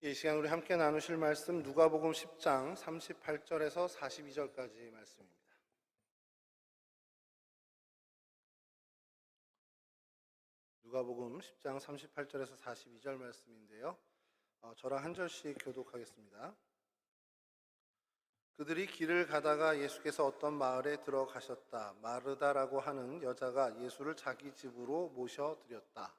이 시간 우리 함께 나누실 말씀 누가복음 10장 38절에서 42절까지 말씀입니다. 누가복음 10장 38절에서 42절 말씀인데요. 저랑 한 절씩 교독하겠습니다. 그들이 길을 가다가 예수께서 어떤 마을에 들어가셨다. 마르다라고 하는 여자가 예수를 자기 집으로 모셔드렸다.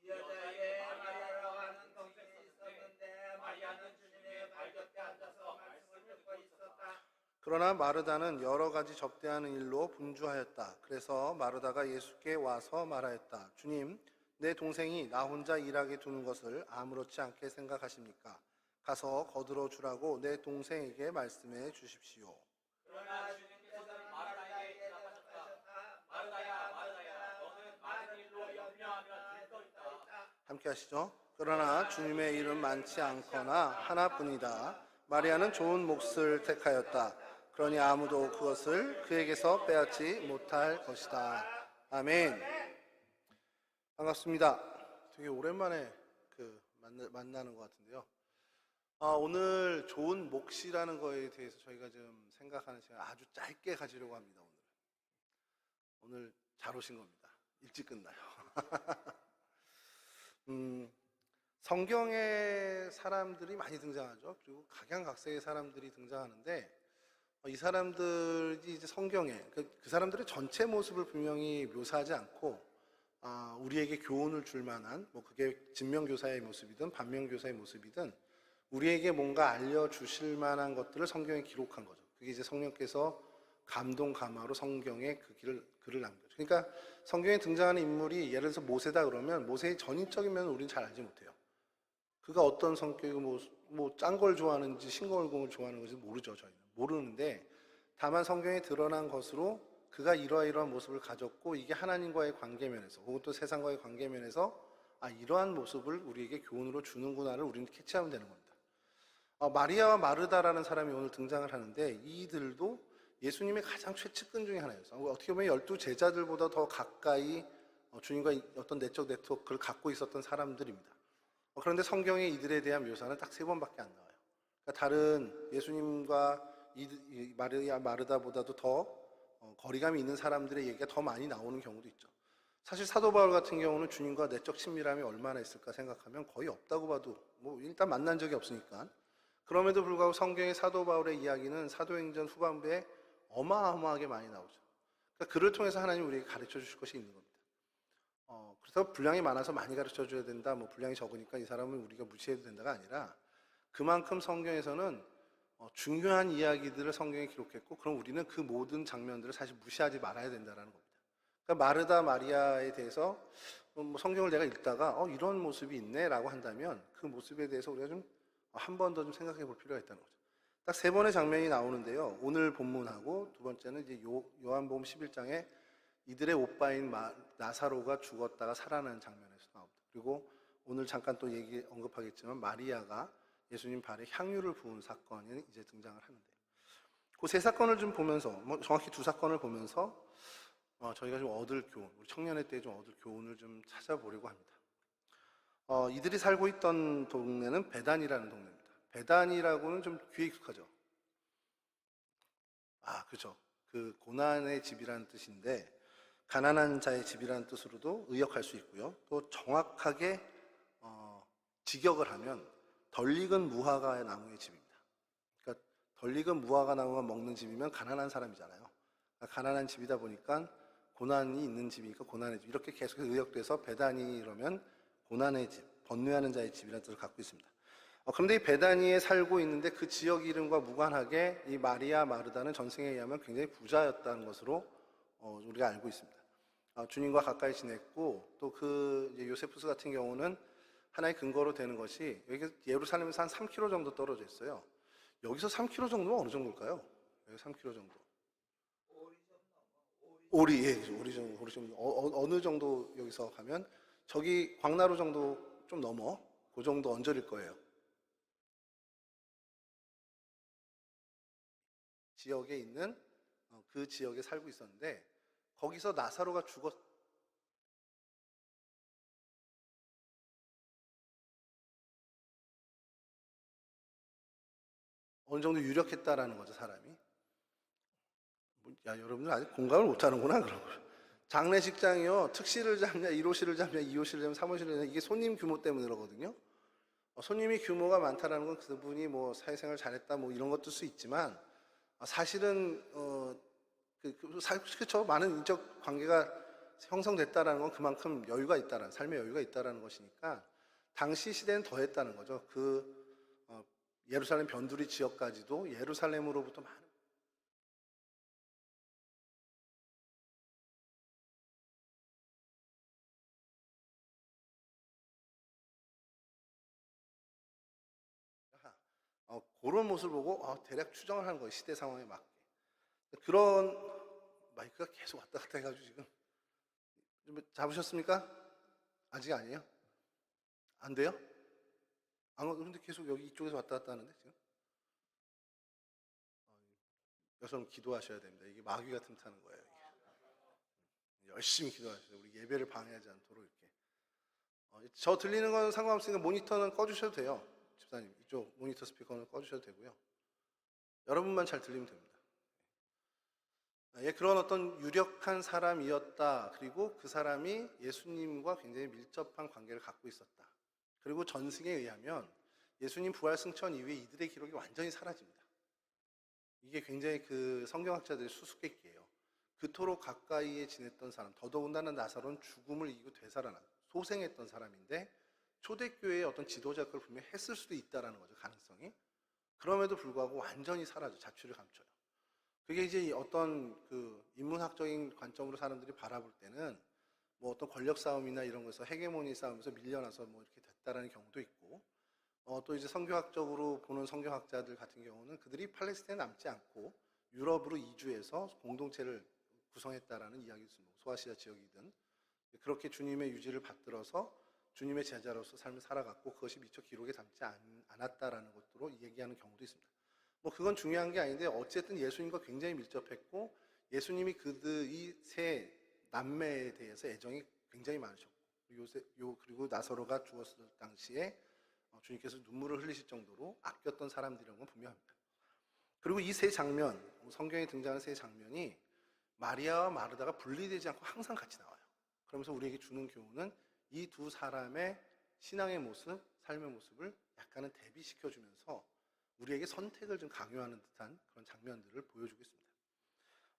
이 여자에게 마리아라고 하는 동생이 있었는데 마리아는 주님의 발 곁에 앉아서 말씀을 듣고 있었다. 그러나 마르다는 여러 가지 접대하는 일로 분주하였다. 그래서 마르다가 예수께 와서 말하였다. 주님, 내 동생이 나 혼자 일하게 두는 것을 아무렇지 않게 생각하십니까? 가서 거들어 주라고 내 동생에게 말씀해 주십시오. 그러나 주님께서는 마르다에게 대답하셨다. 마르다야, 마르다야, 너는 많은 일로 염려하며 들떠 있다. 함께 하시죠. 그러나 주님의 일은 많지 않거나 하나뿐이다. 마리아는 좋은 몫을 택하였다. 그러니 아무도 그것을 그에게서 빼앗지 못할 것이다. 아멘. 반갑습니다. 되게 오랜만에 만나는 것 같은데요. 오늘 좋은 몫이라는 거에 대해서 저희가 좀 생각하는 시간 아주 짧게 가지려고 합니다. 오늘 잘 오신 겁니다. 일찍 끝나요. 성경에 사람들이 많이 등장하죠. 그리고 각양각색의 사람들이 등장하는데 이 사람들이 이제 성경에 그 사람들의 전체 모습을 분명히 묘사하지 않고 우리에게 교훈을 줄 만한 그게 진명교사의 모습이든 반면교사의 모습이든 우리에게 뭔가 알려주실 만한 것들을 성경에 기록한 거죠. 그게 이제 성령께서 감동 감화로 성경에 글을 남겨죠. 그러니까 성경에 등장하는 인물이 예를 들어서 모세다 그러면 모세의 전인적인 면은 우리는 잘 알지 못해요. 그가 어떤 성격이고 짠 걸 좋아하는지 싱거운 걸 좋아하는 건지 모르죠. 저희는 모르는데 다만 성경에 드러난 것으로 그가 이러한 모습을 가졌고 이게 하나님과의 관계 면에서 혹은 또 세상과의 관계 면에서 이러한 모습을 우리에게 교훈으로 주는구나를 우리는 캐치하면 되는 겁니다. 마리아와 마르다라는 사람이 오늘 등장을 하는데 이들도 예수님의 가장 최측근 중에 하나였어요. 어떻게 보면 12 제자들보다 더 가까이 주님과 어떤 내적 네트워크를 갖고 있었던 사람들입니다. 그런데 성경에 이들에 대한 묘사는 딱 3번밖에 안 나와요. 그러니까 다른 예수님과 마리아 마르다보다도 더 거리감이 있는 사람들의 얘기가 더 많이 나오는 경우도 있죠. 사실 사도 바울 같은 경우는 주님과 내적 친밀함이 얼마나 있을까 생각하면 거의 없다고 봐도 일단 만난 적이 없으니까. 그럼에도 불구하고 성경의 사도 바울의 이야기는 사도행전 후반부에 어마어마하게 많이 나오죠. 그러니까 그를 통해서 하나님 우리에게 가르쳐 주실 것이 있는 겁니다. 그래서 분량이 많아서 많이 가르쳐 줘야 된다, 분량이 적으니까 이 사람은 우리가 무시해도 된다가 아니라 그만큼 성경에서는 중요한 이야기들을 성경에 기록했고 그럼 우리는 그 모든 장면들을 사실 무시하지 말아야 된다는 겁니다. 그러니까 마르다 마리아에 대해서 성경을 내가 읽다가 이런 모습이 있네 라고 한다면 그 모습에 대해서 우리가 좀 한 번 더 좀 생각해 볼 필요가 있다는 거죠. 딱 3번의 장면이 나오는데요. 오늘 본문하고 두 번째는 이제 요한복음 11장에 이들의 오빠인 나사로가 죽었다가 살아나는 장면에서 나옵니다. 그리고 오늘 잠깐 또 언급하겠지만 마리아가 예수님 발에 향유를 부은 사건이 이제 등장을 하는데요. 그 3사건을 좀 보면서 정확히 2사건을 보면서 저희가 좀 얻을 교훈, 우리 청년의 때 좀 얻을 교훈을 좀 찾아보려고 합니다. 이들이 살고 있던 동네는 베단이라는 동네입니다. 베단이라고는 좀 귀에 익숙하죠? 그렇죠. 그 고난의 집이라는 뜻인데 가난한 자의 집이라는 뜻으로도 의역할 수 있고요. 또 정확하게 직역을 하면 덜 익은 무화과 나무의 집입니다. 그러니까 덜 익은 무화과 나무만 먹는 집이면 가난한 사람이잖아요. 그러니까 가난한 집이다 보니까 고난이 있는 집이니까 고난의 집 이렇게 계속 의역돼서 베다니 이러면 고난의 집, 번뇌하는 자의 집이라는 뜻을 갖고 있습니다. 그런데 이 베다니에 살고 있는데 그 지역 이름과 무관하게 이 마리아 마르다는 전승에 의하면 굉장히 부자였다는 것으로 우리가 알고 있습니다. 주님과 가까이 지냈고 또 그 요세푸스 같은 경우는 하나의 근거로 되는 것이 여기 예루살렘에서 한 3km 정도 떨어져 있어요. 여기서 3km 정도면 어느 정도일까요? 여기 3km 정도. 오리 정도. 어느 정도 여기서 가면 저기 광나루 정도 좀 넘어. 그 정도 언저리일 거예요. 지역에 있는 그 지역에 살고 있었는데 거기서 나사로가 어느 정도 유력했다라는 거죠, 사람이. 야, 여러분들 아직 공감을 못하는구나, 그런 걸. 장례식장이요, 특실을 잡냐, 1호실을 잡냐, 2호실을 잡냐, 3호실을 잡냐, 이게 손님 규모 때문에 그러거든요. 손님이 규모가 많다라는 건 그분이 뭐 사회생활 잘했다 뭐 이런 것도 수 있지만, 사실은 그쵸, 많은 인적 관계가 형성됐다라는 건 그만큼 여유가 있다라는, 삶의 여유가 있다라는 것이니까 당시 시대는 더했다는 거죠. 예루살렘 변두리 지역까지도 예루살렘으로부터 많은 그런 모습을 보고 대략 추정을 하는 거예요. 시대 상황에 맞게. 그런 마이크가 계속 왔다 갔다 해가지고 지금 좀 잡으셨습니까? 아직 아니에요? 안 돼요? 그런데 계속 여기 이쪽에서 왔다 갔다 하는데 지금 여러분 기도하셔야 됩니다. 이게 마귀가 틈타는 거예요. 이게. 열심히 기도하셔야 돼요. 우리 예배를 방해하지 않도록 이렇게. 저 들리는 건 상관없으니까 모니터는 꺼주셔도 돼요. 집사님 이쪽 모니터 스피커는 꺼주셔도 되고요. 여러분만 잘 들리면 됩니다. 그런 어떤 유력한 사람이었다. 그리고 그 사람이 예수님과 굉장히 밀접한 관계를 갖고 있었다. 그리고 전승에 의하면 예수님 부활 승천 이후에 이들의 기록이 완전히 사라집니다. 이게 굉장히 그 성경학자들의 수수께끼예요. 그토록 가까이에 지냈던 사람, 더더군다나 나사로는 죽음을 이기고 되살아난 소생했던 사람인데 초대교회의 어떤 지도자 그걸 분명히 했을 수도 있다라는 거죠, 가능성이. 그럼에도 불구하고 완전히 사라져, 자취를 감춰요. 그게 이제 어떤 그 인문학적인 관점으로 사람들이 바라볼 때는 뭐 어떤 권력 싸움이나 이런 거에서 헤게모니 싸움에서 밀려나서 뭐 이렇게 됐다라는 경우도 있고, 또 이제 성경학적으로 보는 성경학자들 같은 경우는 그들이 팔레스타인에 남지 않고 유럽으로 이주해서 공동체를 구성했다라는 이야기를 씁니다. 소아시아 지역이든 그렇게 주님의 유지를 받들어서 주님의 제자로서 삶을 살아갔고 그것이 미처 기록에 담지 않았다라는 것으로 얘기하는 경우도 있습니다. 뭐 그건 중요한 게 아닌데 어쨌든 예수님과 굉장히 밀접했고 예수님이 이 세 남매에 대해서 애정이 굉장히 많으셨고 그리고 나사로가 죽었을 당시에 주님께서 눈물을 흘리실 정도로 아꼈던 사람들이라는 건 분명합니다. 그리고 이 세 장면, 성경에 등장하는 세 장면이 마리아와 마르다가 분리되지 않고 항상 같이 나와요. 그러면서 우리에게 주는 교훈은 이 두 사람의 신앙의 모습, 삶의 모습을 약간은 대비시켜주면서 우리에게 선택을 좀 강요하는 듯한 그런 장면들을 보여주고 있습니다.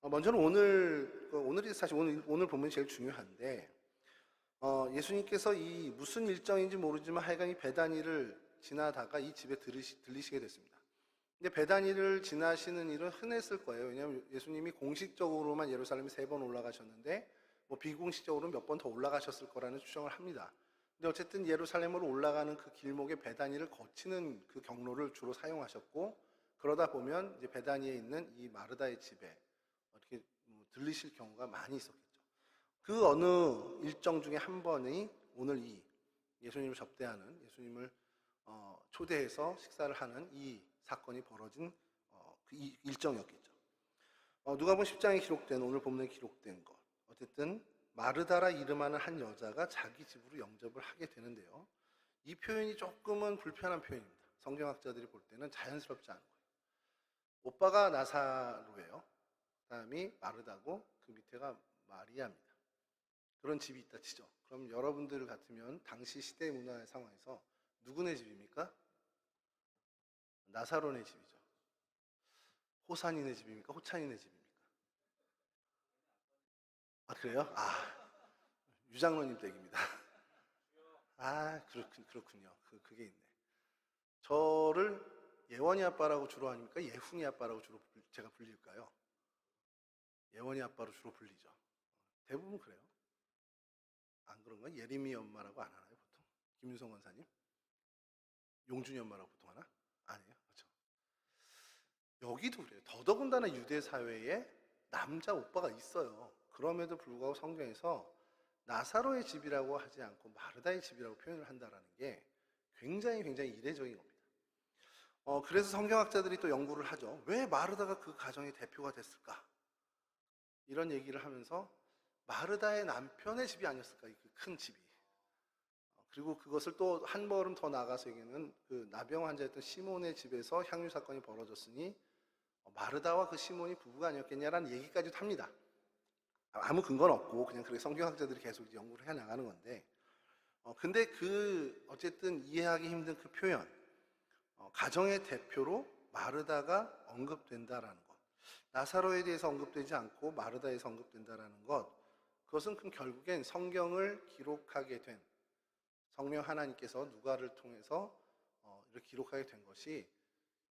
먼저는 오늘이 사실 오늘 본문이 제일 중요한데, 예수님께서 이 무슨 일정인지 모르지만 하여간 이 베다니를 지나다가 이 집에 들리시게 됐습니다. 근데 베다니를 지나시는 일은 흔했을 거예요. 왜냐하면 예수님이 공식적으로만 예루살렘에 3번 올라가셨는데 뭐 비공식적으로 몇 번 더 올라가셨을 거라는 추정을 합니다. 근데 어쨌든 예루살렘으로 올라가는 그 길목에 베다니를 거치는 그 경로를 주로 사용하셨고, 그러다 보면 이제 베다니에 있는 이 마르다의 집에 어떻게 들리실 경우가 많이 있었겠죠. 그 어느 일정 중에 한 번이 오늘 이 예수님을 접대하는, 예수님을 초대해서 식사를 하는 이 사건이 벌어진 그 일정이었겠죠. 누가복음 10장에 기록된, 오늘 본문에 기록된 것, 어쨌든 마르다라 이름하는 한 여자가 자기 집으로 영접을 하게 되는데요. 이 표현이 조금은 불편한 표현입니다. 성경학자들이 볼 때는 자연스럽지 않은 거예요. 오빠가 나사로예요. 그다음이 마르다고 그 밑에가 마리아입니다. 그런 집이 있다 치죠. 그럼 여러분들 같으면 당시 시대 문화의 상황에서 누구네 집입니까? 나사로네 집이죠. 호산이네 집입니까? 호찬이네 집입니까? 그래요? 유장로님 댁입니다. 그렇군요. 그게 있네. 저를 예원이 아빠라고 주로 아닙니까? 예훈이 아빠라고 주로 제가 불릴까요? 예원이 아빠로 주로 불리죠. 대부분 그래요. 안 그런가? 예림이 엄마라고 안 하나요, 보통? 김윤성 권사님? 용준이 엄마라고 보통 하나? 아니에요? 그렇죠. 여기도 그래요. 더더군다나 유대 사회에 남자 오빠가 있어요. 그럼에도 불구하고 성경에서 나사로의 집이라고 하지 않고 마르다의 집이라고 표현을 한다는 게 굉장히 이례적인 겁니다. 그래서 성경학자들이 또 연구를 하죠. 왜 마르다가 그 가정의 대표가 됐을까? 이런 얘기를 하면서 마르다의 남편의 집이 아니었을까? 그 큰 집이. 그리고 그것을 또 한 걸음 더 나가서 얘기는 그 나병 환자였던 시몬의 집에서 향유 사건이 벌어졌으니 마르다와 그 시몬이 부부가 아니었겠냐라는 얘기까지도 합니다. 아무 근거는 없고 그냥 그렇게 성경학자들이 계속 연구를 해 나가는 건데, 근데 그 어쨌든 이해하기 힘든 그 표현, 가정의 대표로 마르다가 언급된다라는 것, 나사로에 대해서 언급되지 않고 마르다에서 언급된다라는 것, 그것은 그럼 결국엔 성경을 기록하게 된 성령 하나님께서 누가를 통해서 이렇게 기록하게 된 것이,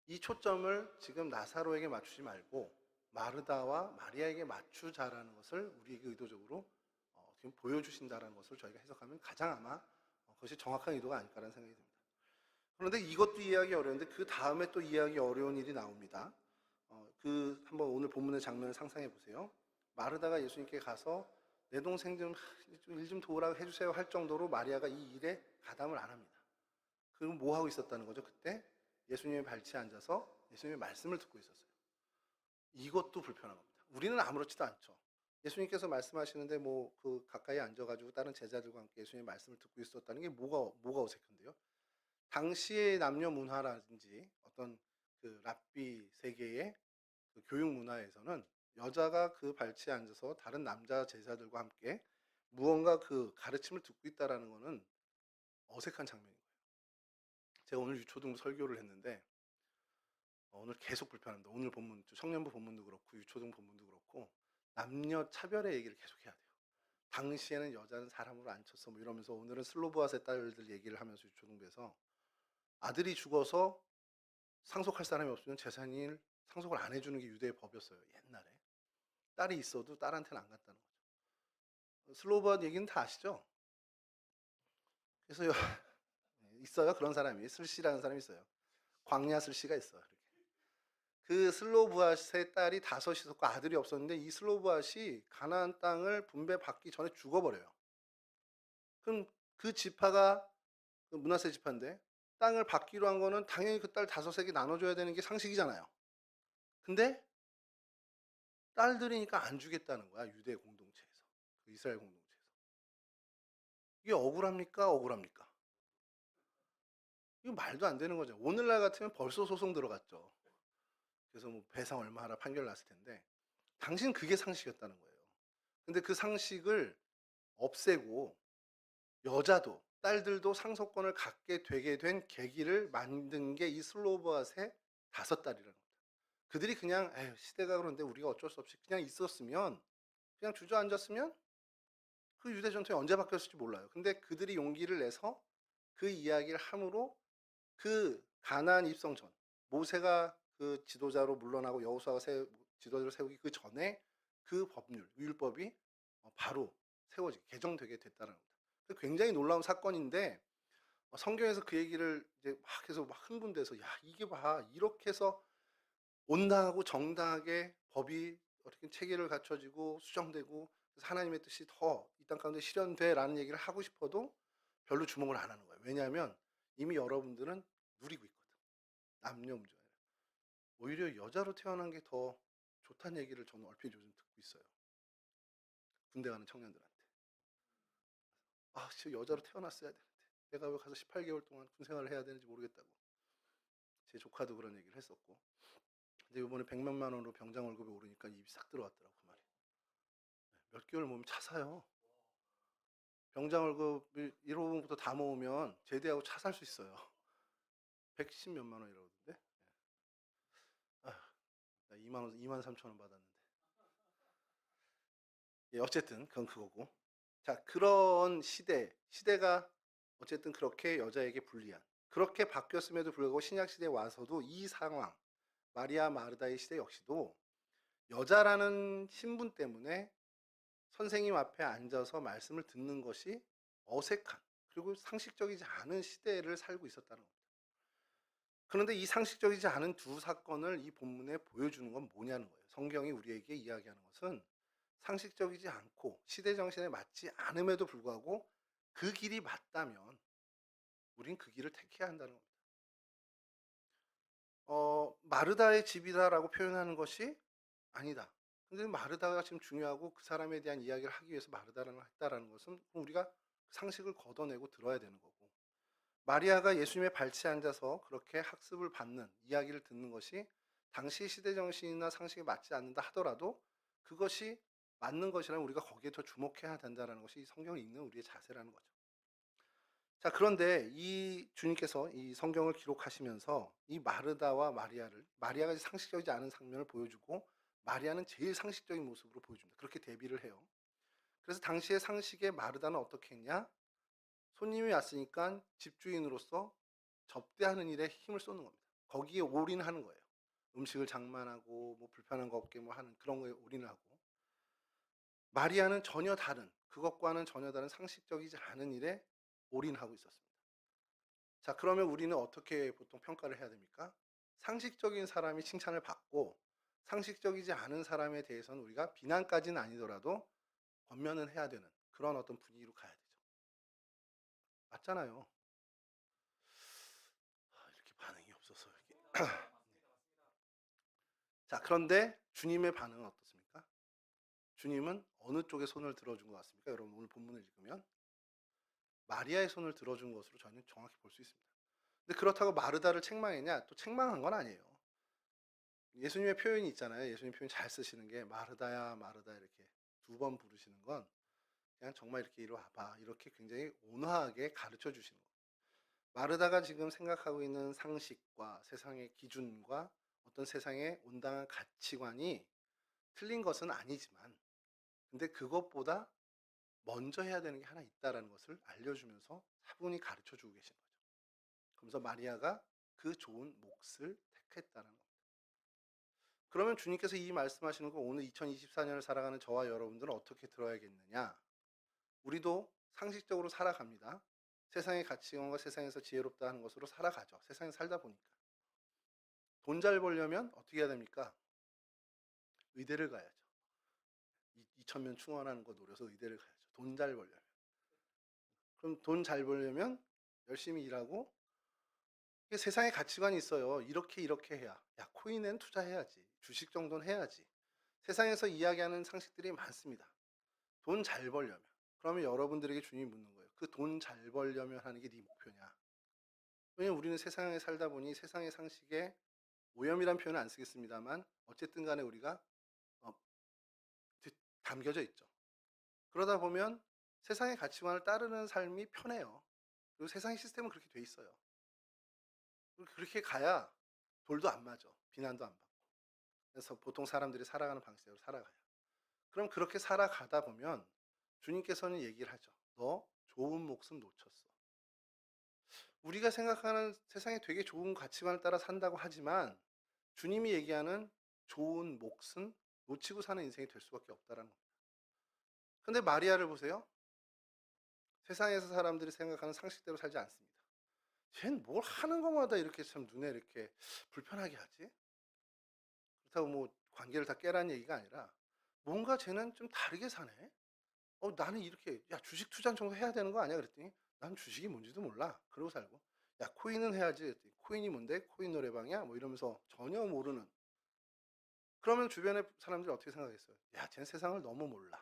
이 초점을 지금 나사로에게 맞추지 말고 마르다와 마리아에게 맞추자라는 것을 우리에게 의도적으로 지금 보여주신다라는 것을 저희가 해석하면 가장 아마 그것이 정확한 의도가 아닐까라는 생각이 듭니다. 그런데 이것도 이해하기 어려운데 그 다음에 또 이해하기 어려운 일이 나옵니다. 한번 오늘 본문의 장면을 상상해 보세요. 마르다가 예수님께 가서 내 동생 좀 일 좀 도우라고 해주세요 할 정도로 마리아가 이 일에 가담을 안 합니다. 그럼 뭐 하고 있었다는 거죠? 그때 예수님의 발치에 앉아서 예수님의 말씀을 듣고 있었어요. 이것도 불편한 겁니다. 우리는 아무렇지도 않죠. 예수님께서 말씀하시는데 뭐 그 가까이 앉아가지고 다른 제자들과 함께 예수님의 말씀을 듣고 있었다는 게 뭐가 어색한데요? 당시의 남녀 문화라든지 어떤 그 랍비 세계의 그 교육 문화에서는 여자가 그 발치에 앉아서 다른 남자 제자들과 함께 무언가 그 가르침을 듣고 있다라는 것은 어색한 장면인 거예요. 제가 오늘 유초등 설교를 했는데 오늘 계속 불편합니다. 오늘 본문, 청년부 본문도 그렇고 유초등 본문도 그렇고 남녀 차별의 얘기를 계속 해야 돼요. 당시에는 여자는 사람으로 안 쳤어 뭐 이러면서, 오늘은 슬로브아세 딸들 얘기를 하면서 유초등부에서 아들이 죽어서 상속할 사람이 없으면 재산을 상속을 안 해주는 게 유대의 법이었어요. 옛날에 딸이 있어도 딸한테는 안 갔다는 거죠. 슬로브아 얘기는 다 아시죠? 그래서 있어요, 그런 사람이. 슬씨라는 사람이 있어요. 광야 슬씨가 있어요. 이렇게. 그 슬로브아스의 딸이 5이 있었고 아들이 없었는데, 이 슬로브아시 가나안 땅을 분배받기 전에 죽어버려요. 그럼 그 지파가 그 므낫세 지파인데 땅을 받기로 한 거는 당연히 그 딸 5에게 나눠줘야 되는 게 상식이잖아요. 근데 딸들이니까 안 주겠다는 거야, 유대 공동체에서, 그 이스라엘 공동체에서. 이게 억울합니까? 억울합니까? 이거 말도 안 되는 거죠. 오늘날 같으면 벌써 소송 들어갔죠. 그래서 뭐 배상 얼마 하라 판결 났을 텐데, 당신 그게 상식이었다는 거예요. 근데 그 상식을 없애고 여자도 딸들도 상속권을 갖게 되게 된 계기를 만든 게 이 슬로브아스의 5딸이라는 겁니다. 그들이 그냥 에휴, 시대가 그런데 우리가 어쩔 수 없이 그냥 있었으면, 그냥 주저앉았으면 그 유대 전통이 언제 바뀌었을지 몰라요. 근데 그들이 용기를 내서 그 이야기를 함으로 그 가나안 입성 전, 모세가 그 지도자로 물러나고 여호수아가 지도자를 세우기 그 전에 그 법률, 율법이 바로 개정되게 됐다는 겁니다. 굉장히 놀라운 사건인데, 성경에서 그 얘기를 이제 막 해서 막 흥분돼서, 야 이게 봐, 이렇게 해서 온당하고 정당하게 법이 어떻게 체계를 갖춰지고 수정되고 그래서 하나님의 뜻이 더 이 땅 가운데 실현돼라는 얘기를 하고 싶어도 별로 주목을 안 하는 거예요. 왜냐하면 이미 여러분들은 누리고 있거든. 남녀 문제 아니라 오히려 여자로 태어난 게 더 좋다는 얘기를 저는 얼핏 요즘 듣고 있어요. 군대 가는 청년들한테. 아, 진짜 여자로 태어났어야 되는데 내가 왜 가서 18개월 동안 군 생활을 해야 되는지 모르겠다고. 제 조카도 그런 얘기를 했었고. 근데 이번에 100몇만 원으로 병장 월급이 오르니까 입이 싹 들어왔더라고 그 말이. 몇 개월 모으면 차 사요. 병장 월급 1호분부터 다 모으면 제대하고 차 살 수 있어요. 110 몇만 원이라고 그러던데. 아, 나 2만 3천 원 받았는데. 예, 어쨌든 그건 그거고. 자, 그런 시대가 어쨌든 그렇게 여자에게 불리한, 그렇게 바뀌었음에도 불구하고 신약 시대에 와서도 이 상황, 마리아 마르다의 시대 역시도 여자라는 신분 때문에 선생님 앞에 앉아서 말씀을 듣는 것이 어색한, 그리고 상식적이지 않은 시대를 살고 있었다는 겁니다. 그런데 이 상식적이지 않은 두 사건을 이 본문에 보여주는 건 뭐냐는 거예요. 성경이 우리에게 이야기하는 것은 상식적이지 않고 시대 정신에 맞지 않음에도 불구하고 그 길이 맞다면 우린 그 길을 택해야 한다는 겁니다. 마르다의 집이다라고 표현하는 것이 아니다. 근데 마르다가 지금 중요하고 그 사람에 대한 이야기를 하기 위해서 마르다라는 걸 했다라는 것은 우리가 그 상식을 걷어내고 들어야 되는 거고, 마리아가 예수님의 발치에 앉아서 그렇게 학습을 받는, 이야기를 듣는 것이 당시 시대 정신이나 상식에 맞지 않는다 하더라도 그것이 맞는 것이라면 우리가 거기에 더 주목해야 된다는 것이 이 성경을 읽는 우리의 자세라는 거죠. 자, 그런데 이 주님께서 이 성경을 기록하시면서 이 마르다와 마리아가 상식적이지 않은 장면을 보여주고 마리아는 제일 상식적인 모습으로 보여줍니다. 그렇게 대비를 해요. 그래서 당시의 상식에 마르다는 어떻게 했냐? 손님이 왔으니까 집주인으로서 접대하는 일에 힘을 쏟는 겁니다. 거기에 올인하는 거예요. 음식을 장만하고 뭐 불편한 거 없게 뭐 하는 그런 거에 올인을 하고, 마리아는 그것과는 전혀 다른 상식적이지 않은 일에 올인하고 있었습니다. 자, 그러면 우리는 어떻게 보통 평가를 해야 됩니까? 상식적인 사람이 칭찬을 받고 상식적이지 않은 사람에 대해서는 우리가 비난까지는 아니더라도 권면은 해야 되는 그런 어떤 분위기로 가야 되죠. 맞잖아요. 이렇게 반응이 없어서 이렇게. 자, 그런데 주님의 반응은 어떻습니까? 주님은 어느 쪽에 손을 들어준 것 같습니까? 여러분 오늘 본문을 읽으면 마리아의 손을 들어준 것으로 저희는 정확히 볼 수 있습니다. 근데 그렇다고 마르다를 책망했냐? 또 책망한 건 아니에요. 예수님의 표현이 있잖아요. 예수님 표현 잘 쓰시는 게 마르다야 마르다 이렇게 두 번 부르시는 건 그냥 정말 이렇게 이리 와봐 이렇게 굉장히 온화하게 가르쳐 주시는 거예요. 마르다가 지금 생각하고 있는 상식과 세상의 기준과 어떤 세상의 온당한 가치관이 틀린 것은 아니지만, 근데 그것보다 먼저 해야 되는 게 하나 있다라는 것을 알려주면서 차분히 가르쳐 주고 계신 거죠. 그러면서 마리아가 그 좋은 몫을 택했다는 겁니다. 그러면 주님께서 이 말씀하시는 거 오늘 2024년을 살아가는 저와 여러분들은 어떻게 들어야겠느냐? 우리도 상식적으로 살아갑니다. 세상의 가치관과 세상에서 지혜롭다 하는 것으로 살아가죠. 세상에 살다 보니까. 돈 잘 벌려면 어떻게 해야 됩니까? 의대를 가야죠. 2,000명 충원하는 거 노려서 의대를 가야죠. 돈 잘 벌려면. 그럼 돈 잘 벌려면 열심히 일하고, 이게 세상의 가치관이 있어요. 이렇게 해야. 야, 코인엔 투자해야지. 주식 정도는 해야지. 세상에서 이야기하는 상식들이 많습니다. 돈 잘 벌려면. 그러면 여러분들에게 주님이 묻는 거예요. 그 돈 잘 벌려면 하는 게 네 목표냐? 왜냐면 우리는 세상에 살다 보니 세상의 상식에 오염이란 표현은 안 쓰겠습니다만 어쨌든 간에 우리가 어, 담겨져 있죠. 그러다 보면 세상의 가치관을 따르는 삶이 편해요. 그리고 세상의 시스템은 그렇게 돼 있어요. 그렇게 가야 돌도 안 맞아. 비난도 안 받고. 그래서 보통 사람들이 살아가는 방식대로 살아가요. 그럼 그렇게 살아가다 보면 주님께서는 얘기를 하죠. 너 좋은 목숨 놓쳤어. 우리가 생각하는 세상에 되게 좋은 가치관을 따라 산다고 하지만 주님이 얘기하는 좋은 몫은 놓치고 사는 인생이 될 수밖에 없다라는 겁니다. 근데 마리아를 보세요. 세상에서 사람들이 생각하는 상식대로 살지 않습니다. 쟤는 뭘 하는 것마다 이렇게 참 눈에 이렇게 불편하게 하지? 그렇다고 뭐 관계를 다 깨라는 얘기가 아니라 뭔가 쟤는 좀 다르게 사네? 나는 이렇게, 야, 주식 투자 정도 해야 되는 거 아니야? 그랬더니 난 주식이 뭔지도 몰라. 그러고 살고. 야, 코인은 해야지. 그랬더니 코인이 뭔데? 코인 노래방이야? 뭐 이러면서 전혀 모르는. 그러면 주변의 사람들이 어떻게 생각했어요? 야, 쟤는 세상을 너무 몰라.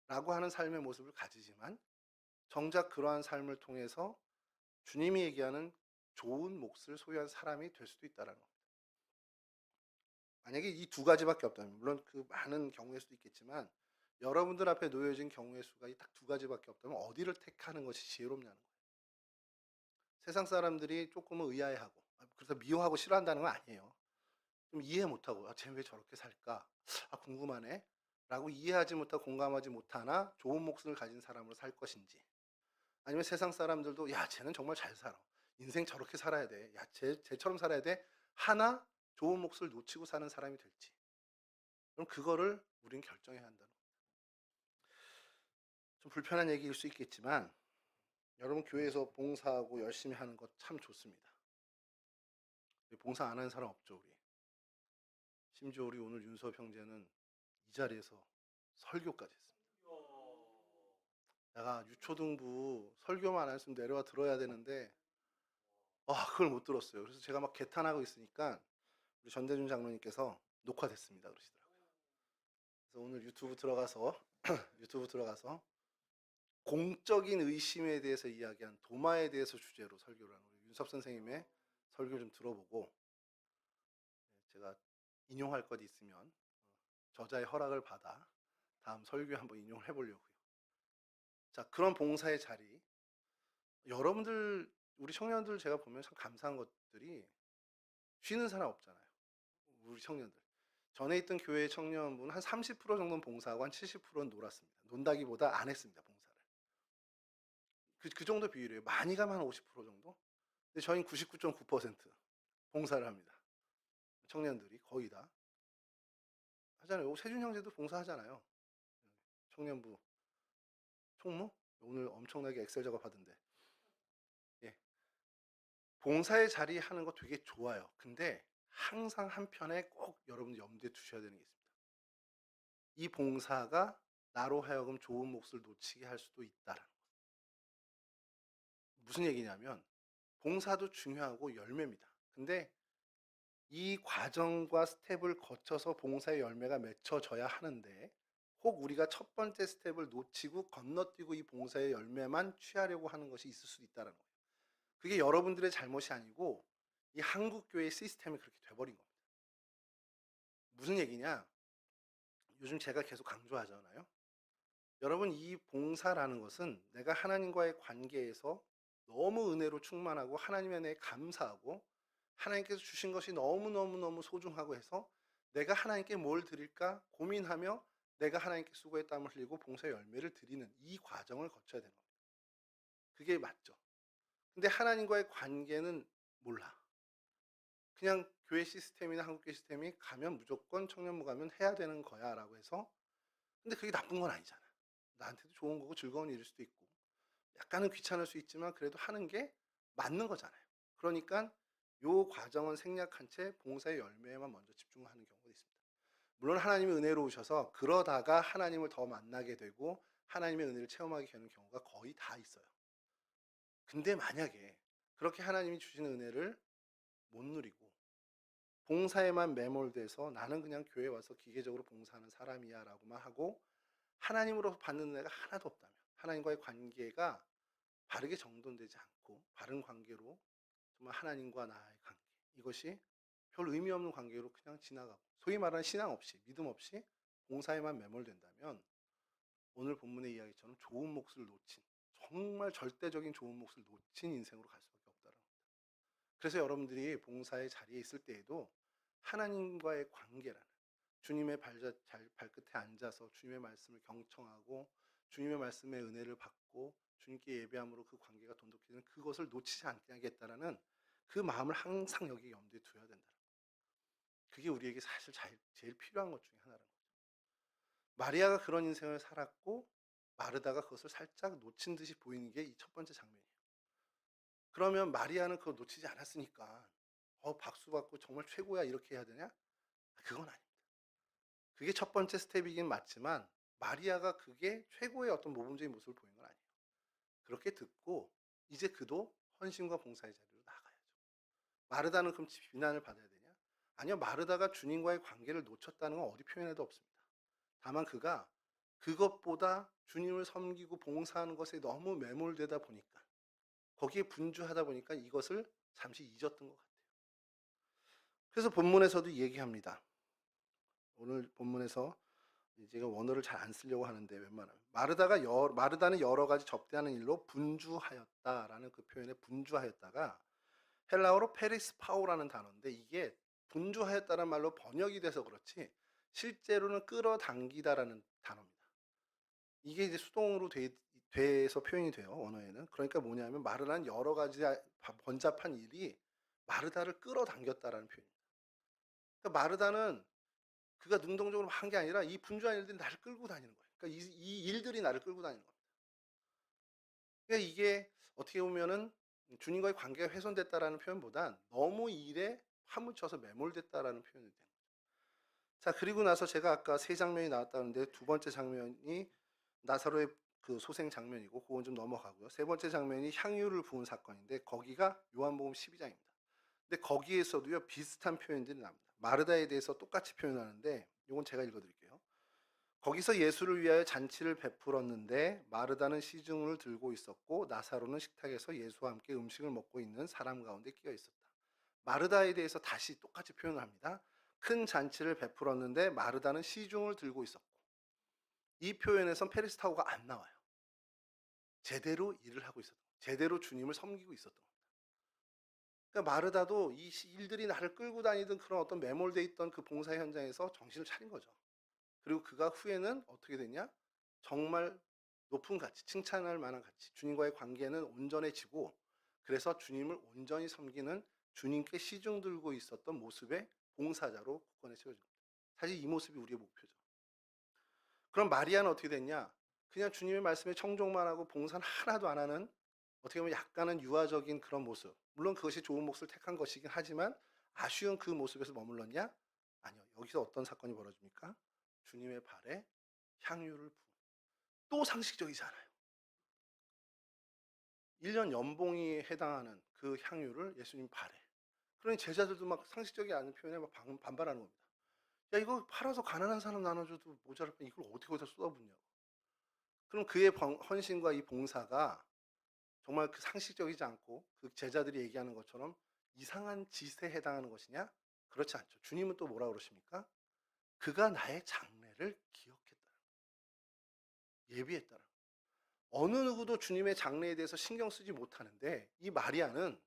라고 하는 삶의 모습을 가지지만 정작 그러한 삶을 통해서 주님이 얘기하는 좋은 몫을 소유한 사람이 될 수도 있다는 겁니다. 만약에 이 두 가지밖에 없다면, 물론 그 많은 경우일 수도 있겠지만 여러분들 앞에 놓여진 경우의 수가 딱 두 가지밖에 없다면 어디를 택하는 것이 지혜롭냐는 거예요. 세상 사람들이 조금은 의아해하고, 그래서 미워하고 싫어한다는 건 아니에요. 좀 이해 못하고, 쟤 왜 저렇게 살까? 궁금하네. 라고 이해하지 못하고 공감하지 못하나 좋은 목숨을 가진 사람으로 살 것인지, 아니면 세상 사람들도 야, 쟤는 정말 잘 살아. 인생 저렇게 살아야 돼. 야, 쟤처럼 살아야 돼. 하나 좋은 몫을 놓치고 사는 사람이 될지. 그럼 그거를 우리는 결정해야 한다는 겁니다. 좀 불편한 얘기일 수 있겠지만 여러분 교회에서 봉사하고 열심히 하는 것 참 좋습니다. 봉사 안 하는 사람 없죠, 우리. 심지어 우리 오늘 윤섭 형제는 이 자리에서 설교까지 했습니다. 내가 유초등부 설교만 안 했으면 내려와 들어야 되는데 그걸 못 들었어요. 그래서 제가 막 개탄하고 있으니까 우리 전대준 장로님께서 녹화됐습니다 그러시더라고요. 그래서 오늘 유튜브 들어가서 공적인 의심에 대해서 이야기한 도마에 대해서 주제로 설교를 하는 우리 윤섭 선생님의 설교 좀 들어보고 제가 인용할 것 있으면 저자의 허락을 받아 다음 설교에 한번 인용을 해보려고요. 자, 그런 봉사의 자리. 여러분들, 우리 청년들 제가 보면 참 감사한 것들이 쉬는 사람 없잖아요. 우리 청년들. 전에 있던 교회 청년분 한 30% 정도는 봉사하고 한 70%는 놀았습니다. 논다기보다 안 했습니다, 봉사를. 그 정도 비율이에요. 많이 가면 한 50% 정도? 근데 저희는 99.9% 봉사를 합니다. 청년들이 거의 다. 하잖아요. 세준 형제도 봉사하잖아요. 청년부 총무? 오늘 엄청나게 엑셀 작업하던데. 예. 봉사의 자리 하는 거 되게 좋아요. 근데 항상 한편에 꼭 여러분 염두에 두셔야 되는 게 있습니다. 이 봉사가 나로 하여금 좋은 몫을 놓치게 할 수도 있다라는 거. 무슨 얘기냐면 봉사도 중요하고 열매입니다. 근데 이 과정과 스텝을 거쳐서 봉사의 열매가 맺혀져야 하는데 혹 우리가 첫 번째 스텝을 놓치고 건너뛰고 이 봉사의 열매만 취하려고 하는 것이 있을 수도 있다는 거예요. 그게 여러분들의 잘못이 아니고 이 한국교회 시스템이 그렇게 돼버린 겁니다. 무슨 얘기냐? 요즘 제가 계속 강조하잖아요. 여러분, 이 봉사라는 것은 내가 하나님과의 관계에서 너무 은혜로 충만하고 하나님의 은혜에 감사하고 하나님께서 주신 것이 너무너무너무 소중하고 해서 내가 하나님께 뭘 드릴까 고민하며 내가 하나님께 수고의 땀을 흘리고 봉사의 열매를 드리는 이 과정을 거쳐야 되는 겁니다. 그게 맞죠. 근데 하나님과의 관계는 몰라. 그냥 교회 시스템이나 한국교회 시스템이 가면 무조건 청년부 가면 해야 되는 거야 라고 해서, 근데 그게 나쁜 건 아니잖아. 나한테도 좋은 거고 즐거운 일일 수도 있고 약간은 귀찮을 수 있지만 그래도 하는 게 맞는 거잖아요. 그러니까 요 과정은 생략한 채 봉사의 열매에만 먼저 집중하는 경우가 있습니다. 물론 하나님이 은혜로우셔서 그러다가 하나님을 더 만나게 되고 하나님의 은혜를 체험하게 되는 경우가 거의 다 있어요. 근데 만약에 그렇게 하나님이 주시는 은혜를 못 누리고 봉사에만 매몰돼서 나는 그냥 교회 와서 기계적으로 봉사하는 사람이야 라고만 하고 하나님으로서 받는 은혜가 하나도 없다면, 하나님과의 관계가 바르게 정돈되지 않고 바른 관계로 정말 하나님과 나의 관계, 이것이 별 의미 없는 관계로 그냥 지나가고 소위 말하는 신앙 없이 믿음 없이 봉사에만 매몰된다면 오늘 본문의 이야기처럼 좋은 몫을 놓친, 정말 절대적인 좋은 몫을 놓친 인생으로 갈 수밖에 없다는 겁니다. 그래서 여러분들이 봉사의 자리에 있을 때에도 하나님과의 관계라는, 주님의 발끝에 앉아서 주님의 말씀을 경청하고 주님의 말씀의 은혜를 받고 주님께 예배함으로 그 관계가 돈독해지는 그것을 놓치지 않게 하겠다라는 그 마음을 항상 여기 염두에 두어야 된다는 거예요. 그게 우리에게 사실 제일 필요한 것 중에 하나라는 거죠. 마리아가 그런 인생을 살았고 마르다가 그것을 살짝 놓친 듯이 보이는 게 이 첫 번째 장면이에요. 그러면 마리아는 그걸 놓치지 않았으니까 박수 받고 정말 최고야 이렇게 해야 되냐? 그건 아닙니다. 그게 첫 번째 스텝이긴 맞지만 마리아가 그게 최고의 어떤 모범적인 모습을 보이는 건 아니에요. 그렇게 듣고 이제 그도 헌신과 봉사의 자리로 나가야죠. 마르다는 그럼 비난을 받아야 되냐? 아니요, 마르다가 주님과의 관계를 놓쳤다는 건 어디 표현해도 없습니다. 다만 그가 그것보다 주님을 섬기고 봉사하는 것에 너무 매몰되다 보니까 거기에 분주하다 보니까 이것을 잠시 잊었던 것 같아요. 그래서 본문에서도 얘기합니다. 오늘 본문에서 제가 원어를 잘 안 쓰려고 하는데 웬만하면 마르다는 여러 가지 접대하는 일로 분주하였다라는 그 표현에 분주하였다가 헬라어로 페리스파오라는 단어인데 이게 분주하였다는 말로 번역이 돼서 그렇지 실제로는 끌어당기다라는 단어입니다. 이게 이제 수동으로 돼서 표현이 돼요, 언어에는. 그러니까 뭐냐면 마르다는 여러 가지 번잡한 일이 마르다를 끌어당겼다라는 표현입니다. 그러니까 마르다는 그가 능동적으로 한 게 아니라 이 분주한 일들이 나를 끌고 다니는 거예요. 그러니까 이 일들이 나를 끌고 다니는 겁니다. 그러니까 이게 어떻게 보면은 주님과의 관계가 훼손됐다라는 표현보단 너무 일에 파묻혀서 매몰됐다라는 표현이 됩니다. 자, 그리고 나서 제가 아까 세 장면이 나왔다는데 두 번째 장면이 나사로의 그 소생 장면이고 그건 좀 넘어가고요. 세 번째 장면이 향유를 부은 사건인데 거기가 요한복음 12장입니다. 근데 거기에서도요 비슷한 표현들이 나옵니다. 마르다에 대해서 똑같이 표현하는데 이건 제가 읽어드릴게요. 거기서 예수를 위하여 잔치를 베풀었는데 마르다는 시중을 들고 있었고 나사로는 식탁에서 예수와 함께 음식을 먹고 있는 사람 가운데 끼어 있었다. 마르다에 대해서 다시 똑같이 표현을 합니다. 큰 잔치를 베풀었는데 마르다는 시중을 들고 있었고, 이 표현에선 페리스타고가 안 나와요. 제대로 일을 하고 있었던, 제대로 주님을 섬기고 있었던 겁니다. 그러니까 마르다도 이 일들이 나를 끌고 다니던 그런 어떤 매몰돼 있던 그 봉사 현장에서 정신을 차린 거죠. 그리고 그가 후에는 어떻게 됐냐? 정말 높은 가치, 칭찬할 만한 가치, 주님과의 관계는 온전해지고, 그래서 주님을 온전히 섬기는, 주님께 시중 들고 있었던 모습의 봉사자로 국권에 세워진 겁니다. 사실 이 모습이 우리의 목표죠. 그럼 마리아는 어떻게 됐냐? 그냥 주님의 말씀에 청종만 하고 봉사는 하나도 안 하는, 어떻게 보면 약간은 유아적인 그런 모습. 물론 그것이 좋은 몫을 택한 것이긴 하지만 아쉬운 그 모습에서 머물렀냐? 아니요. 여기서 어떤 사건이 벌어집니까? 주님의 발에 향유를 부은. 또 상식적이잖아요. 1년 연봉이 해당하는 그 향유를 예수님 발에. 그러니 제자들도 막 상식적이 않은 표현에 막 반발하는 겁니다. 야, 이거 팔아서 가난한 사람 나눠줘도 모자랄 뻔 이걸 어떻게 거기다 쏟아붓냐고. 그럼 그의 헌신과 이 봉사가 정말 그 상식적이지 않고 그 제자들이 얘기하는 것처럼 이상한 짓에 해당하는 것이냐? 그렇지 않죠. 주님은 또 뭐라 그러십니까? 그가 나의 장래를 기억했다. 예비했다. 어느 누구도 주님의 장래에 대해서 신경 쓰지 못하는데 이 마리아는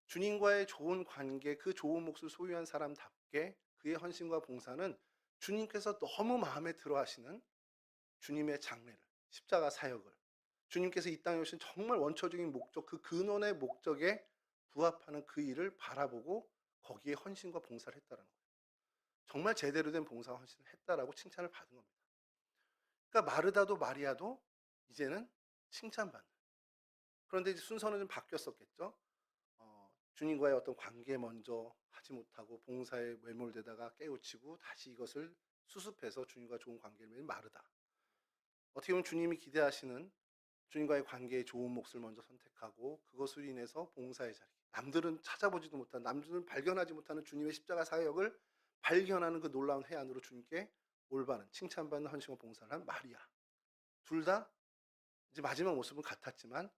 주님과의 좋은 관계, 그 좋은 몫을 소유한 사람답게 그의 헌신과 봉사는 주님께서 너무 마음에 들어 하시는 주님의 장래를, 십자가 사역을, 주님께서 이 땅에 오신 정말 원초적인 목적, 그 근원의 목적에 부합하는 그 일을 바라보고 거기에 헌신과 봉사를 했다는 거예요. 정말 제대로 된 봉사와 헌신을 했다라고 칭찬을 받은 겁니다. 그러니까 마르다도 마리아도 이제는 칭찬받는. 그런데 이제 순서는 좀 바뀌었었겠죠. 주님과의 어떤 관계 먼저 하지 못하고 봉사에 매몰되다가 깨우치고 다시 이것을 수습해서 주님과 좋은 관계를 맺는 마르다. 어떻게 보면 주님이 기대하시는 주님과의 관계에 좋은 몫을 먼저 선택하고 그것으로 인해서 봉사의 자리, 남들은 찾아보지도 못한, 남들은 발견하지 못하는 주님의 십자가 사역을 발견하는 그 놀라운 해안으로 주님께 올바른 칭찬받는 헌신과 봉사를 한 마리아. 둘 다 이제 마지막 모습은 같았지만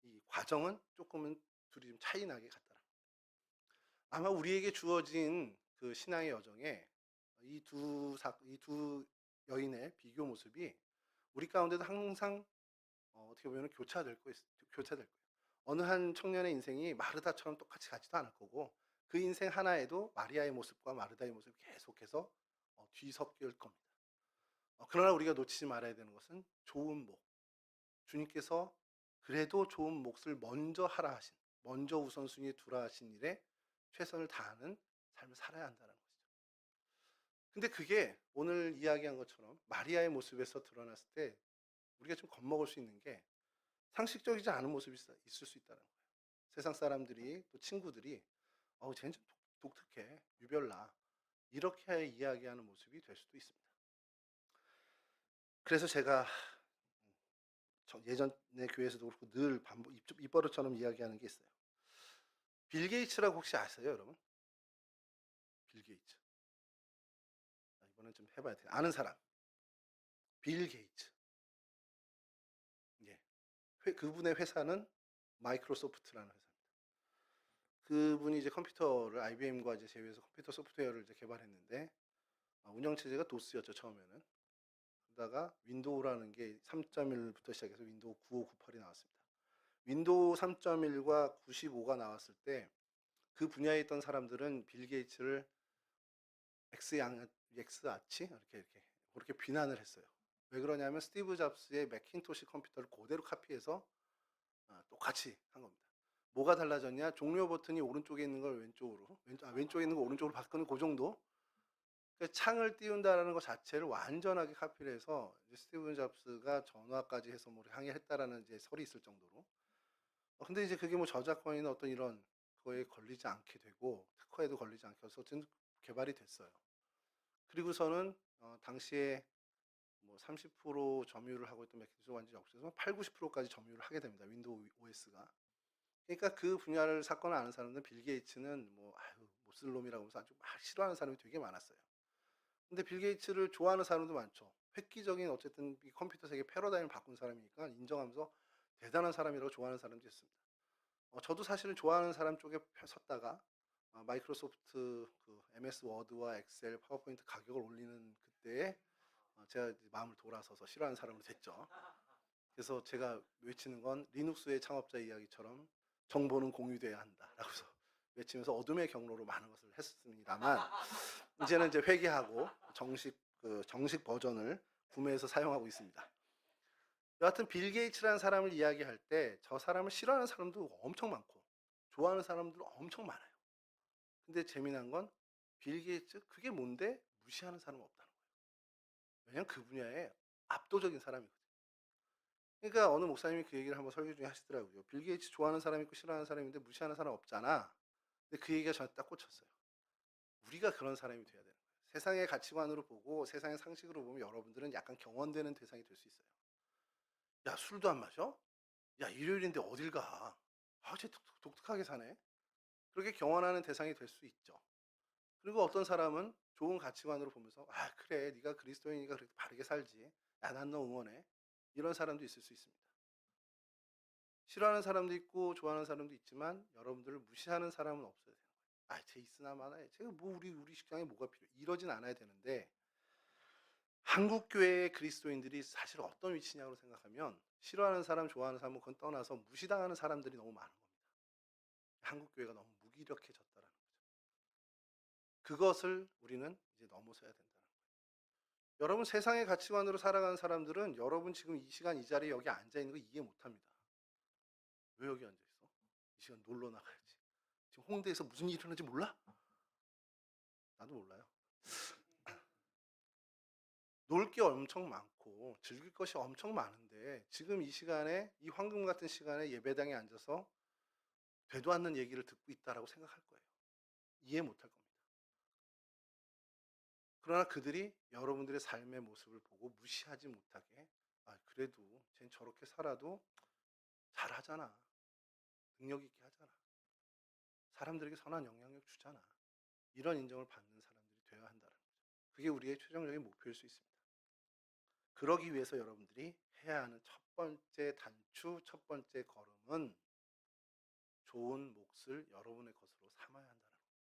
이 과정은 조금은 둘이 좀 차이 나게 같더라. 아마 우리에게 주어진 그 신앙의 여정에 이 두 여인의 비교 모습이 우리 가운데도 항상 어떻게 보면 교차될 거예요. 어느 한 청년의 인생이 마르다처럼 똑같이 가지도 않을 거고 그 인생 하나에도 마리아의 모습과 마르다의 모습이 계속해서 뒤섞일 겁니다. 그러나 우리가 놓치지 말아야 되는 것은 좋은 목. 주님께서 그래도 좋은 몫을 먼저 하라 하신, 먼저 우선순위에 두라 하신 일에 최선을 다하는 삶을 살아야 한다는 것이죠. 근데 그게 오늘 이야기한 것처럼 마리아의 모습에서 드러났을 때 우리가 좀 겁먹을 수 있는 게 상식적이지 않은 모습이 있을 수 있다는 거예요. 세상 사람들이 또 친구들이 쟤는 좀 독특해, 유별나 이렇게 이야기하는 모습이 될 수도 있습니다. 그래서 제가 예전에 교회에서도 그렇고 늘 입버릇처럼 이야기하는 게 있어요. 빌 게이츠라고 혹시 아세요, 여러분? 빌 게이츠. 이번엔 좀 해봐야 돼요. 아는 사람. 빌 게이츠. 예. 그분의 회사는 마이크로소프트라는 회사입니다. 그분이 이제 컴퓨터를 IBM과 이제 제휴해서 컴퓨터 소프트웨어를 이제 개발했는데 운영체제가 도스였죠 처음에는. 그러다가 윈도우라는 게 3.1부터 시작해서 윈도우 95, 98이 나왔습니다. 윈도우 3.1과 95가 나왔을 때 그 분야에 있던 사람들은 빌 게이츠를 엑스아치 그렇게 비난을 했어요. 왜 그러냐면 스티브 잡스의 맥킨토시 컴퓨터를 그대로 카피해서 똑같이 한 겁니다. 뭐가 달라졌냐? 종료 버튼이 오른쪽에 있는 걸 왼쪽에 있는 걸 오른쪽으로 바꾸는 그 정도. 그러니까 창을 띄운다라는 것 자체를 완전하게 카피를 해서 스티븐 잡스가 전화까지 해서 뭐 항의했다라는 이제 설이 있을 정도로. 근데 이제 그게 뭐 저작권이나 어떤 이런 거에 걸리지 않게 되고 특허에도 걸리지 않게 해서 어쨌든 개발이 됐어요. 그리고서는 당시에 뭐 30% 점유를 하고 있던 맥킨토시가 완전히 없어서 8, 90%까지 점유를 하게 됩니다. 윈도우 OS가. 그러니까 그 분야를 사건을 아는 사람들은 빌 게이츠는 뭐 못쓸 놈이라고 하면서 아주 막 싫어하는 사람이 되게 많았어요. 근데 빌 게이츠를 좋아하는 사람도 많죠. 획기적인 어쨌든 이 컴퓨터 세계 패러다임을 바꾼 사람이니까 인정하면서 대단한 사람이라고 좋아하는 사람도 있습니다. 저도 사실은 좋아하는 사람 쪽에 섰다가 마이크로소프트 그 MS 워드와 엑셀, 파워포인트 가격을 올리는 그때에 제가 이제 마음을 돌아서서 싫어하는 사람으로 됐죠. 그래서 제가 외치는 건 리눅스의 창업자 이야기처럼 정보는 공유돼야 한다라고서 외치면서 어둠의 경로로 많은 것을 했습니다만 이제는 이제 회개하고 정식 버전을 구매해서 사용하고 있습니다. 여하튼 빌 게이츠라는 사람을 이야기할 때 저 사람을 싫어하는 사람도 엄청 많고 좋아하는 사람도 엄청 많아요. 근데 재미난 건 빌 게이츠 그게 뭔데 무시하는 사람은 없다는 거예요. 왜냐면 그 분야에 압도적인 사람이거든요. 그러니까 어느 목사님이 그 얘기를 한번 설교 중에 하시더라고요. 빌 게이츠 좋아하는 사람 있고 싫어하는 사람인데 무시하는 사람 없잖아. 근데 그 얘기가 저한테 딱 꽂혔어요. 우리가 그런 사람이 돼야 되는 거예요. 세상의 가치관으로 보고 세상의 상식으로 보면 여러분들은 약간 경원되는 대상이 될 수 있어요. 야, 술도 안 마셔? 야, 일요일인데 어딜 가? 아, 쟤 독특하게 사네. 그렇게 경원하는 대상이 될 수 있죠. 그리고 어떤 사람은 좋은 가치관으로 보면서 아, 그래, 네가 그리스도인이니까 그렇게 바르게 살지. 야, 난 너 응원해. 이런 사람도 있을 수 있습니다. 싫어하는 사람도 있고 좋아하는 사람도 있지만 여러분들을 무시하는 사람은 없어야 되는 거예요. 아, 쟤 있으나 마나해. 쟤가 뭐 우리 식장에 뭐가 필요해. 이러진 않아야 되는데 한국 교회의 그리스도인들이 사실 어떤 위치냐고 생각하면 싫어하는 사람, 좋아하는 사람은 그건 떠나서 무시당하는 사람들이 너무 많은 겁니다. 한국 교회가 너무 무기력해졌다라는 거죠. 그것을 우리는 이제 넘어서야 된다는 거예요. 여러분 세상의 가치관으로 살아가는 사람들은 여러분 지금 이 시간 이 자리에 여기 앉아 있는 거 이해 못 합니다. 왜 여기 앉아 있어? 이 시간 놀러 나가야지. 지금 홍대에서 무슨 일이 일어나는지 몰라? 나도 몰라요. 놀 게 엄청 많고 즐길 것이 엄청 많은데 지금 이 시간에 이 황금 같은 시간에 예배당에 앉아서 되도 않는 얘기를 듣고 있다라고 생각할 거예요. 이해 못할 겁니다. 그러나 그들이 여러분들의 삶의 모습을 보고 무시하지 못하게 아, 그래도 쟨 저렇게 살아도 잘하잖아. 능력 있게 하잖아. 사람들에게 선한 영향력 주잖아. 이런 인정을 받는 사람들이 되어야 한다는 거죠. 그게 우리의 최종적인 목표일 수 있습니다. 그러기 위해서 여러분들이 해야 하는 첫 번째 단추, 첫 번째 걸음은 좋은 몫을 여러분의 것으로 삼아야 한다는 거예요.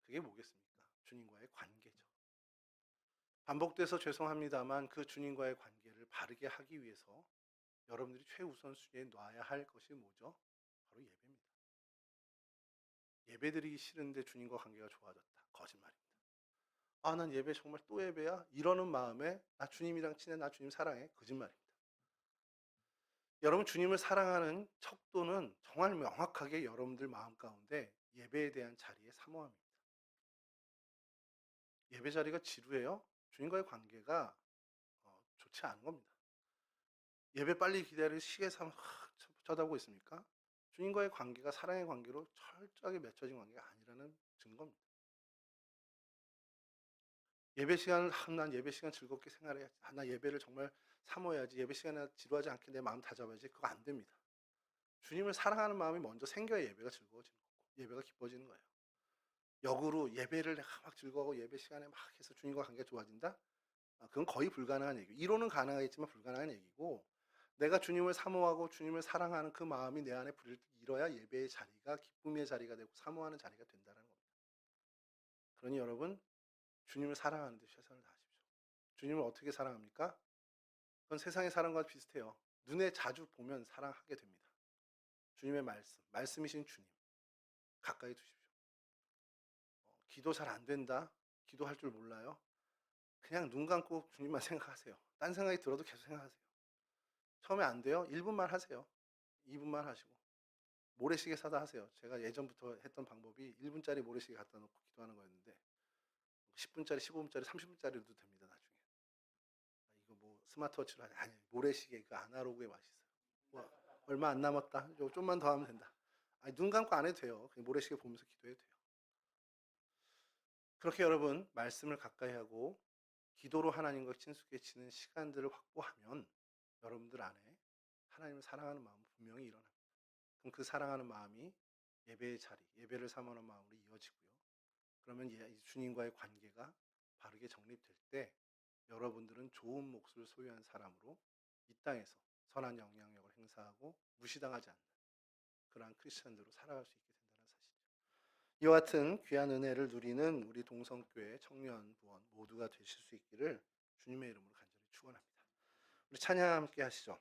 그게 뭐겠습니까? 주님과의 관계죠. 반복돼서 죄송합니다만 그 주님과의 관계를 바르게 하기 위해서 여러분들이 최우선순위에 놔야 할 것이 뭐죠? 바로 예배입니다. 예배드리기 싫은데 주님과 관계가 좋아졌다. 거짓말입니다. 아, 난 예배 정말 또 예배야? 이러는 마음에 나 주님이랑 친해, 나 주님 사랑해. 거짓말입니다. 여러분 주님을 사랑하는 척도는 정말 명확하게 여러분들 마음 가운데 예배에 대한 자리에 사모합니다. 예배 자리가 지루해요? 주님과의 관계가 좋지 않은 겁니다. 예배 빨리 기다리고 시계 쳐다보고 있습니까? 주님과의 관계가 사랑의 관계로 철저하게 맺혀진 관계가 아니라는 증거입니다. 예배 시간을 난 예배 시간 즐겁게 생활해야지. 나 예배를 정말 사모해야지. 예배 시간에 지루하지 않게 내 마음 다잡아야지. 그거 안 됩니다. 주님을 사랑하는 마음이 먼저 생겨야 예배가 즐거워지는 거고 예배가 기뻐지는 거예요. 역으로 예배를 내가 막 즐거워하고 예배 시간에 막 해서 주님과 관계가 좋아진다? 그건 거의 불가능한 얘기고 이론은 가능하겠지만 불가능한 얘기고 내가 주님을 사모하고 주님을 사랑하는 그 마음이 내 안에 불을 일어야 예배의 자리가 기쁨의 자리가 되고 사모하는 자리가 된다는 겁니다. 그러니 여러분 주님을 사랑하는 데 최선을 다하십시오. 주님을 어떻게 사랑합니까? 그건 세상의 사랑과 비슷해요. 눈에 자주 보면 사랑하게 됩니다. 주님의 말씀이신 주님 가까이 두십시오. 기도 잘 안 된다? 기도할 줄 몰라요? 그냥 눈 감고 주님만 생각하세요. 딴 생각이 들어도 계속 생각하세요. 처음에 안 돼요? 1분만 하세요. 2분만 하시고. 모래시계 사다 하세요. 제가 예전부터 했던 방법이 1분짜리 모래시계 갖다 놓고 기도하는 거였는데 10분짜리, 15분짜리, 30분짜리도 됩니다. 나중에. 이거 뭐 스마트워치로 하냐? 아니, 모래시계 그 아날로그의 맛이 있어요. 와, 얼마 안 남았다. 좀만 더 하면 된다. 아니, 눈 감고 안 해도 돼요. 그냥 모래시계 보면서 기도해도 돼요. 그렇게 여러분 말씀을 가까이 하고 기도로 하나님과 친숙해지는 시간들을 확보하면 여러분들 안에 하나님을 사랑하는 마음은 분명히 일어납니다. 그럼 그 사랑하는 마음이 예배의 자리, 예배를 사모하는 마음으로 이어지고요. 그러면 주님과의 관계가 바르게 정립될 때 여러분들은 좋은 몫을 소유한 사람으로 이 땅에서 선한 영향력을 행사하고 무시당하지 않는 그러한 크리스천들로 살아갈 수 있게 된다는 사실이죠. 이와 같은 귀한 은혜를 누리는 우리 동성교회 청년 부원 모두가 되실 수 있기를 주님의 이름으로 간절히 축원합니다. 우리 찬양 함께 하시죠.